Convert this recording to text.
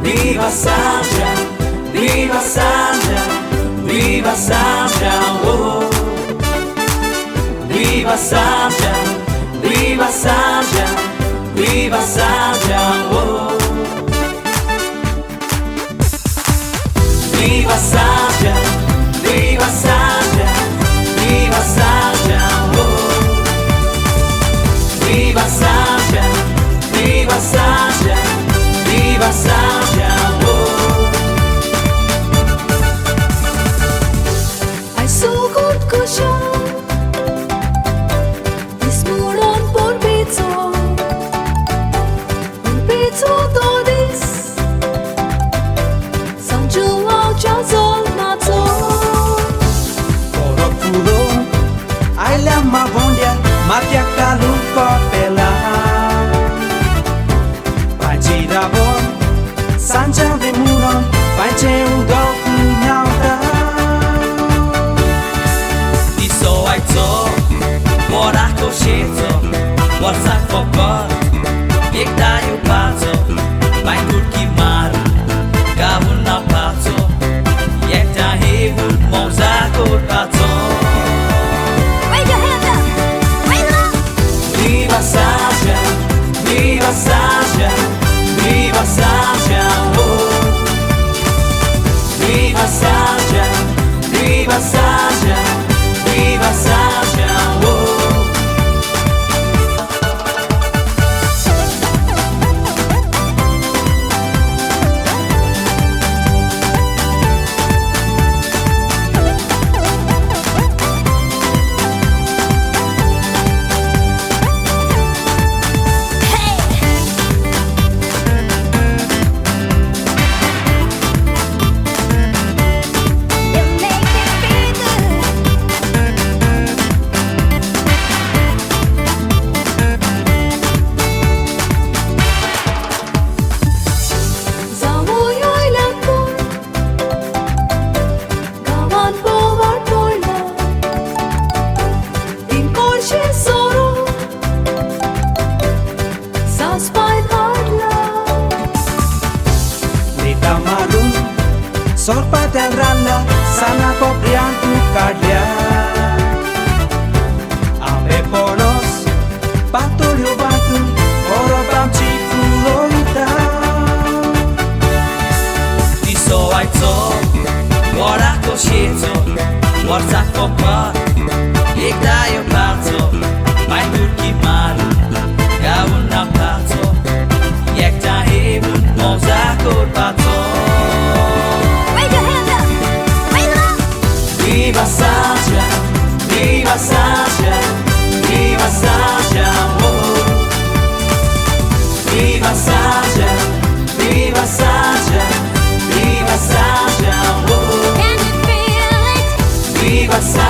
Viva Sanjoao, Viva Sanjoao, Viva Sanjoao, oh. Viva Sanjoao, Viva Sanjoao, Viva Sanjoao, oh. Viva Sanjoao, Viva Sanjoao, Viva Sanjoao, oh. Viva Sanjoao, Viva Sanjoao, Viva Sanjoao, oh. Ai sugut kusha Ismuron por pizzo todis Sanjoao jazol mato Oro pulo ai la mavondia Matia kalu kopela Pajira bon Sanjoao de muron Paje udo nyauta Iso ai to Morako sheto Warsak fokot Piekta yu pato Vai turki maru Gavun na pato Yekta hevul Monzako pato Raise your hands up! Raise it up! Viva Sanjoao, Viva Sanjoao, Viva Sanjoao, oh. Viva Sanjoao, Viva Sanjoao, Viva Sanjoao, oh. Sorpa del ralla Sana coprian tu cardia Ame ponos Patolio batu Oro bamchi fulorita Iso ai to Morako sheto Warsak fokot Piekta yu pato Vai turki maru Gavun na pato Yekta hevul Monzako pato Raise your hands up! Raise it up! Viva Sanjoao, Viva Sanjoao, Viva Sanjoao, oh. Viva Sanjoao, Viva Sanjoao, Viva Sanjoao, oh. Can you feel it? Viva Sanjoao.